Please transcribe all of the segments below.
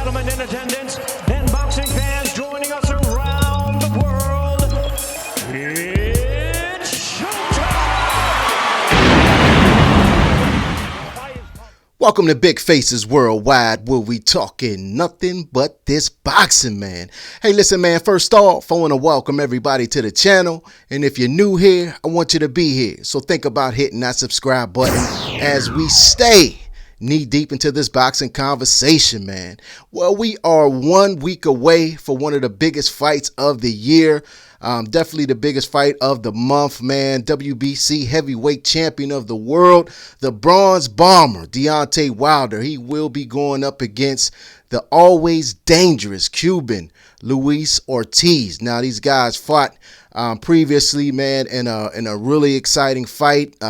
gentlemen in attendance, and boxing fans joining us around the world, it's showtime! Welcome to Big Faces Worldwide, where we talking nothing but this boxing, man. Hey, listen, man, first off, I want to welcome everybody to the channel. And if you're new here, I want you to be here. So think about hitting that subscribe button as we stay knee deep into this boxing conversation, man. Well, we are 1 week away for one of the biggest fights of the year. Definitely the biggest fight of the month, man. WBC heavyweight champion of the world, the bronze bomber, Deontay Wilder. He will be going up against the always dangerous Cuban, Luis Ortiz. Now, these guys fought previously, man, in a really exciting fight.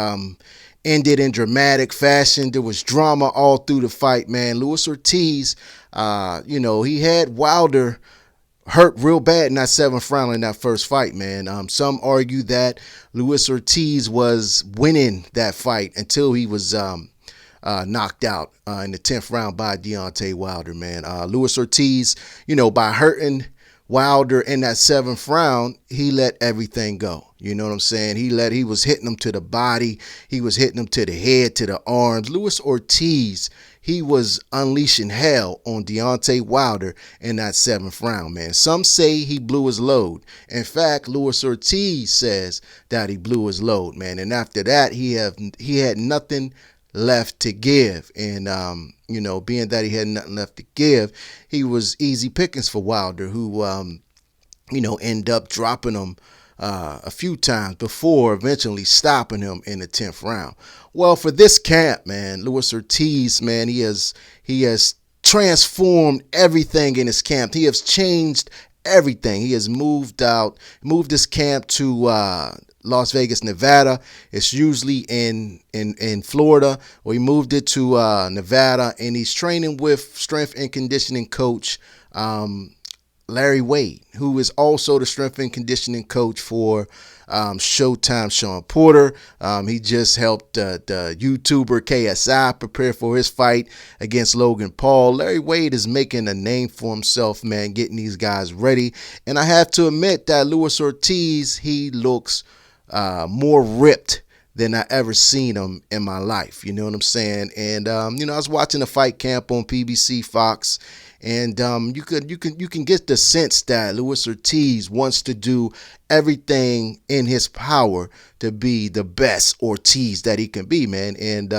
Ended in dramatic fashion. There was drama all through the fight, man. Luis Ortiz, he had Wilder hurt real bad in that 7th round in that first fight, man. Some argue that Luis Ortiz was winning that fight until he was knocked out in the 10th round by Deontay Wilder, man. Luis Ortiz, by hurting Wilder in that 7th round, he let everything go. You know what I'm saying? He was hitting him to the body. He was hitting him to the head, to the arms. Luis Ortiz, he was unleashing hell on Deontay Wilder in that 7th round, man. Some say he blew his load. In fact, Luis Ortiz says that he blew his load, man. And after that, he had nothing left to give. And, being that he had nothing left to give, he was easy pickings for Wilder, who, ended up dropping him a few times before eventually stopping him in the 10th round. Well, for this camp, man, Luis Ortiz, man, he has transformed everything in his camp. He has changed everything. He has moved his camp to Las Vegas, Nevada. It's usually in Florida, or he moved it to Nevada, and he's training with strength and conditioning coach Larry Wade, who is also the strength and conditioning coach for Showtime Shawn Porter. He just helped the YouTuber KSI prepare for his fight against Logan Paul. Larry Wade is making a name for himself, man, getting these guys ready. And I have to admit that Luis Ortiz, he looks more ripped than I ever seen him in my life. You know what I'm saying? And I was watching the fight camp on PBC Fox, and you can get the sense that Luis Ortiz wants to do everything in his power to be the best Ortiz that he can be, man. And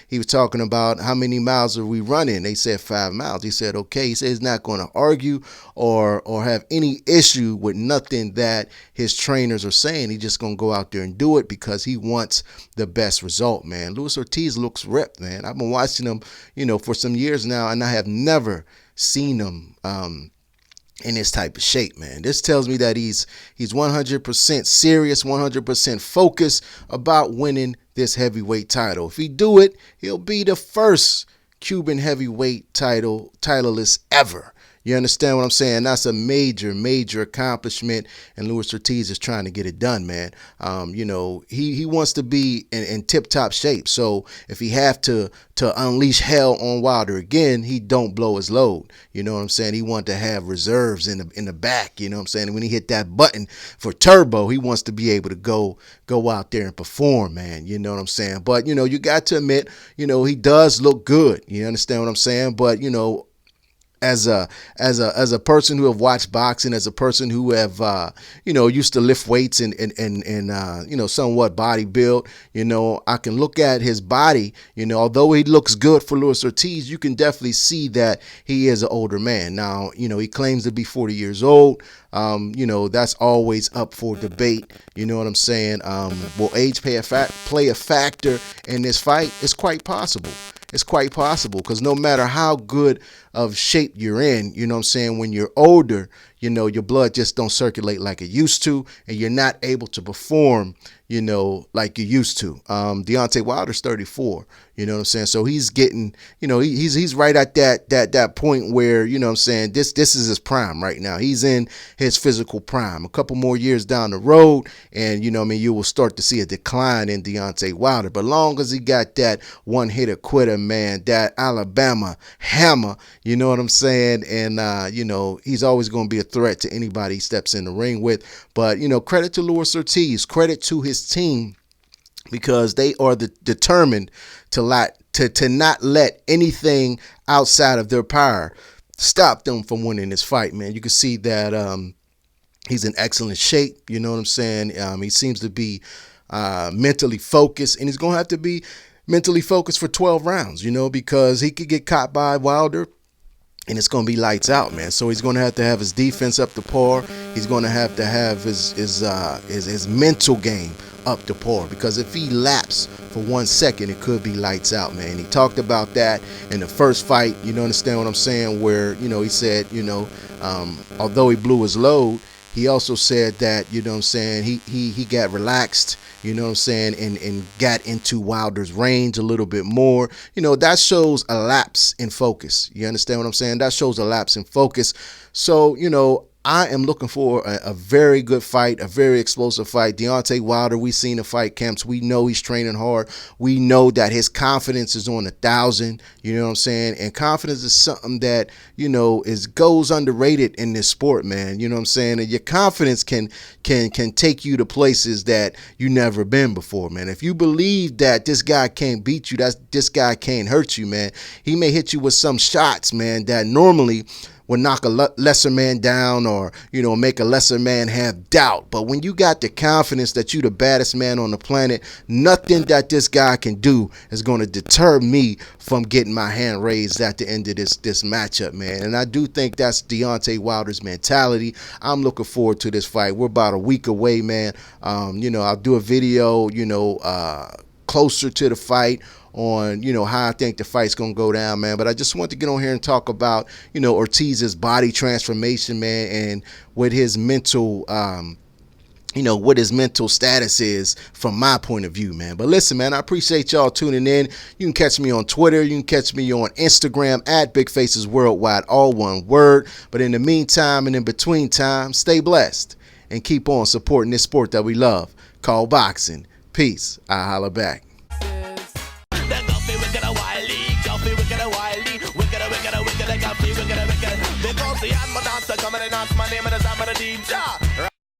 he was talking about how many miles are we running. They said 5 miles. He said, okay. He said he's not going to argue or have any issue with nothing that his trainers are saying. He's just going to go out there and do it because he wants the best result, man. Luis Ortiz looks ripped, man. I've been watching him, for some years now, and I have never seen him in this type of shape, man. This tells me that he's 100% serious, 100% focused about winning this heavyweight title. If he do it, he'll be the first Cuban heavyweight titleist ever. You understand what I'm saying? That's a major, major accomplishment, and Luis Ortiz is trying to get it done, man. He wants to be in tip-top shape. So if he have to unleash hell on Wilder again, he don't blow his load. You know what I'm saying? He wants to have reserves in the back. You know what I'm saying? And when he hit that button for turbo, he wants to be able to go out there and perform, man. You know what I'm saying? But you got to admit, he does look good. You understand what I'm saying? But as a person who have watched boxing, as a person who have used to lift weights and somewhat body build, I can look at his body. Although he looks good for Luis Ortiz, you can definitely see that he is an older man. Now, he claims to be 40 years old. That's always up for debate. You know what I'm saying? Will age play a factor in this fight? It's quite possible. It's quite possible, because no matter how good of shape you're in, when you're older, you know, your blood just don't circulate like it used to, and you're not able to perform, you know, like you used to. Deontay Wilder's 34, you know what I'm saying? So he's getting, you know, he's right at that point where, you know what I'm saying, this is his prime right now. He's in his physical prime. A couple more years down the road, and, you know what I mean, you will start to see a decline in Deontay Wilder. But long as he got that one-hitter quitter, man, that Alabama hammer, you know what I'm saying? And, you know, he's always going to be a threat to anybody he steps in the ring with. But, you know, credit to Luis Ortiz, credit to his team, because they are determined to not let anything outside of their power stop them from winning this fight, man. You can see that he's in excellent shape, you know what I'm saying? He seems to be mentally focused, and he's going to have to be mentally focused for 12 rounds, you know, because he could get caught by Wilder and it's going to be lights out, man. So he's going to have his defense up to par. He's going to have his mental game up to par, because if he laps for 1 second, it could be lights out, man. He talked about that in the first fight, you know, understand what I'm saying, where, you know, he said, you know, although he blew his load, he also said that, you know what I'm saying, he got relaxed, you know what I'm saying, and got into Wilder's range a little bit more. You know, that shows a lapse in focus. You understand what I'm saying? That shows a lapse in focus. So, you know, I am looking for a very good fight, a very explosive fight. Deontay Wilder, we've seen the fight camps. We know he's training hard. We know that his confidence is on 1,000. You know what I'm saying? And confidence is something that, you know, goes underrated in this sport, man. You know what I'm saying? And your confidence can take you to places that you never been before, man. If you believe that this guy can't beat you, this guy can't hurt you, man. He may hit you with some shots, man, that normally would knock a lesser man down, or, you know, make a lesser man have doubt. But when you got the confidence that you the baddest man on the planet, nothing that this guy can do is going to deter me from getting my hand raised at the end of this matchup, man. And I do think that's Deontay Wilder's mentality. I'm looking forward to this fight. We're about a week away, man. You know, I'll do a video, you know, closer to the fight on, you know, how I think the fight's going to go down, man. But I just want to get on here and talk about, you know, Ortiz's body transformation, man, and what his mental, you know, what his mental status is from my point of view, man. But listen, man, I appreciate y'all tuning in. You can catch me on Twitter. You can catch me on Instagram at Big Faces Worldwide, all one word. But in the meantime and in between time, stay blessed and keep on supporting this sport that we love called boxing. Peace. I holla back. Because the animal dancer coming and ask my name and the time of the DJ.